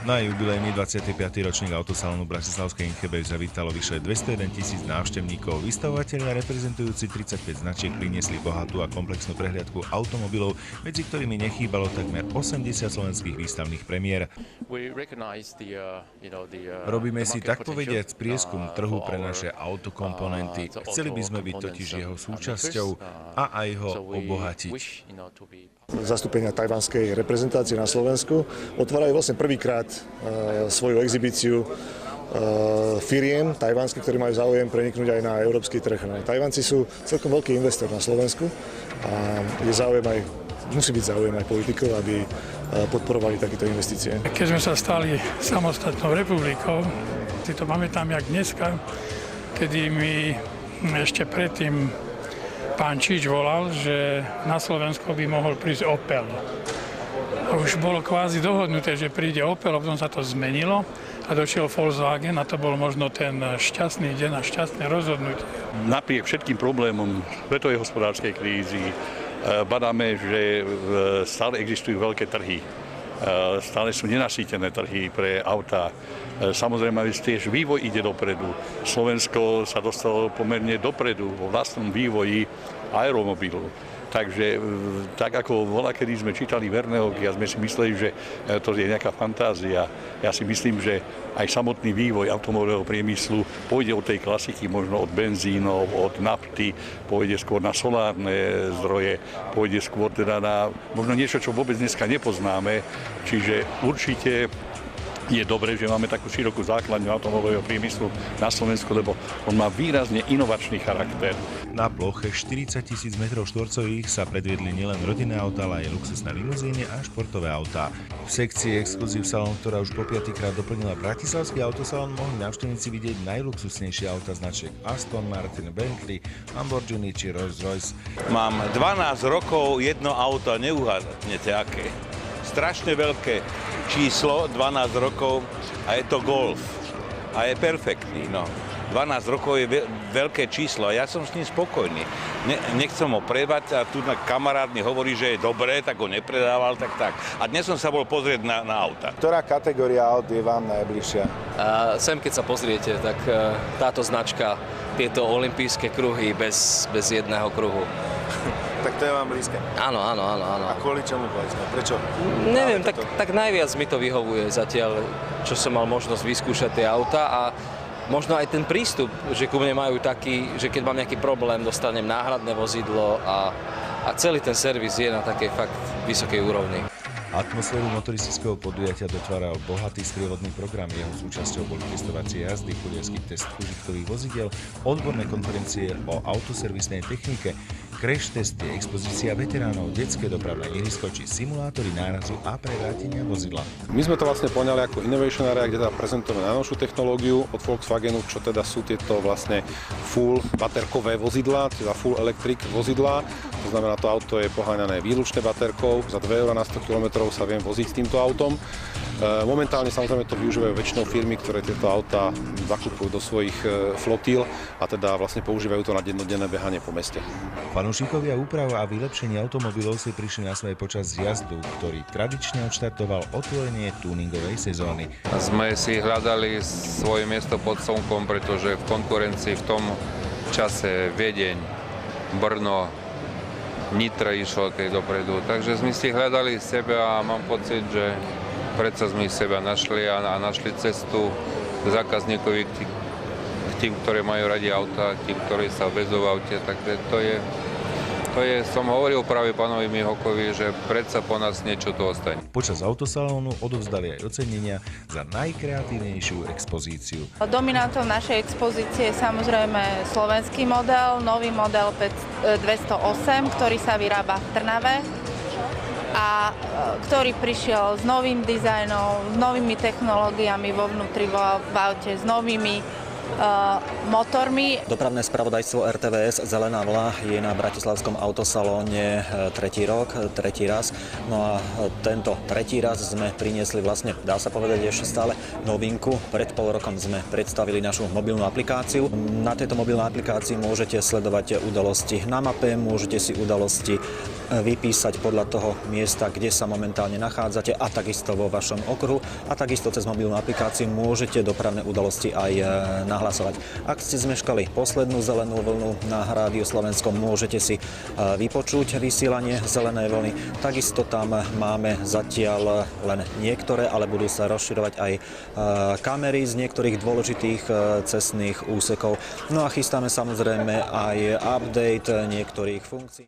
Na jubilejný 25. ročník autosalónu bratislavskej Inchebej zavítalo vyše 201 000 návštevníkov. Vystavovatelia reprezentujúci 35 značiek priniesli bohatú a komplexnú prehliadku automobilov, medzi ktorými nechýbalo takmer 80 slovenských výstavných premiér. Robíme si tak povediac prieskum trhu pre naše autokomponenty. Chceli by sme byť totiž jeho súčasťou a aj ho obohatiť. Zastúpenia tajvanskej reprezentácie na Slovensku otvárajú vlastne prvýkrát svoju exhibíciu firiem tajvanských, ktorí majú záujem preniknúť aj na európsky trh. Tajvanci sú celkom veľký investor na Slovensku a je záujem aj, musí byť záujem aj politikov, aby podporovali takéto investície. Keď sme sa stali samostatnou republikou, si to pamätám jak dneska, kedy mi ešte predtým pán Čič volal, že na Slovensku by mohol prísť Opel. A už bolo kvázi dohodnuté, že príde Opel, potom sa to zmenilo a došiel Volkswagen a to bol možno ten šťastný deň a šťastné rozhodnutie. Napriek všetkým problémom svetovej hospodárskej krízy badáme, že stále existujú veľké trhy. Stále sú nenasýtené trhy pre autá. Samozrejme, tiež vývoj ide dopredu. Slovensko sa dostalo pomerne dopredu vo vlastnom vývoji aeromobilu. Takže tak ako voľakedy sme čítali Verneho, ja sme si mysleli, že to je nejaká fantázia. Ja si myslím, že aj samotný vývoj automobilového priemyslu pôjde od tej klasiky, možno od benzínov, od nafty, pôjde skôr na solárne zdroje, pôjde skôr teda na možno niečo, čo vôbec dneska nepoznáme. Čiže určite je dobré, že máme takú širokú základňu automobilového priemyslu na Slovensku, lebo on má výrazne inovačný charakter. Na ploche 40 000 m2 sa predviedli nielen rodinné autá, ale aj luxusné limuzíny a športové autá. V sekcii Exclusive Salon, ktorá už po 5-krát doplnila bratislavský autosalón, mohli návštevníci vidieť najluxusnejšie auta značiek Aston Martin, Bentley, Lamborghini či Rolls-Royce. Mám 12 rokov, jedno auto, neuhádnete aké. Strašne veľké číslo, 12 rokov a je to Golf. A je perfektný, no. 12 rokov je veľké číslo a ja som s ním spokojný. Nechcem ho predať a tu kamarát mi hovorí, že je dobré, tak ho nepredával, tak. A dnes som sa bol pozrieť na auta. Ktorá kategória aut je vám najbližšia? Sem, keď sa pozriete, tak táto značka, tieto olympijské kruhy bez jedného kruhu. Tak to je vám blízke. Áno. A kvôli čomu povedzme? Prečo? Neviem, tak najviac mi to vyhovuje zatiaľ, čo som mal možnosť vyskúšať tie auta a možno aj ten prístup, že ku mne majú taký, že keď mám nejaký problém, dostanem náhradné vozidlo a celý ten servis je na takej fakt vysokej úrovni. Atmosféru motoristického podujatia dotváral bohatý sprievodný program. Jeho súčasťou boli testovacie jazdy, kurierský test užitkových vozidiel, odborné konferencie o autoservisnej technike, crash testy, expozícia veteránov, detské dopravné ihrisko či simulátory nárazu a prevrátenia vozidla. My sme to vlastne poňali ako Innovation Area, kde teda prezentujeme najnovšiu technológiu od Volkswagenu, čo teda sú tieto vlastne full baterkové vozidlá, teda full electric vozidlá. To znamená, to auto je poháňané výlučne baterkou, za 2 € na 100 km sa viem voziť s týmto autom. Momentálne samozrejme to využívajú väčšinou firmy, ktoré tieto autá zakupujú do svojich flotíl a teda vlastne používajú to na dennodenné behanie po meste. Fanúšikovia úprav a vylepšení automobilov si prišli na svoje počas jazdu, ktorý tradične odštartoval otvorenie tuningovej sezóny. Sme si hľadali svoje miesto pod slnkom, pretože v konkurencii v tom čase Viedeň, Brno, Nitra išlo keď dopredu. Takže sme si hľadali sebe a mám pocit, že predsa sme seba našli a našli cestu k zákazníkovi, k tým, ktorí majú radi auta, tým, ktorí sa vezú v aute. Takže to je, som hovoril práve pánovi Mihokovi, že predsa po nás niečo tu ostane. Počas autosalónu odovzdali aj ocenenia za najkreatívnejšiu expozíciu. Dominantom našej expozície je samozrejme slovenský model, nový model 208, ktorý sa vyrába v Trnave a ktorý prišiel s novým dizajnom, s novými technológiami vo vnútri v aute, s novými motormi. Dopravné spravodajstvo RTVS Zelená vlna je na bratislavskom autosalóne tretí raz. No a tento tretí raz sme priniesli vlastne, dá sa povedať, ešte stále novinku. Pred pol rokom sme predstavili našu mobilnú aplikáciu. Na tejto mobilnej aplikácii môžete sledovať udalosti na mape, môžete si udalosti vypísať podľa toho miesta, kde sa momentálne nachádzate a takisto vo vašom okruhu a takisto cez mobilnú aplikáciu môžete dopravné udalosti aj nahlasovať. Ak ste zmeškali poslednú zelenú vlnu na Rádiu Slovensko, môžete si vypočuť vysielanie zelenej vlny. Takisto tam máme zatiaľ len niektoré, ale budú sa rozširovať aj kamery z niektorých dôležitých cestných úsekov. No a chystáme samozrejme aj update niektorých funkcií.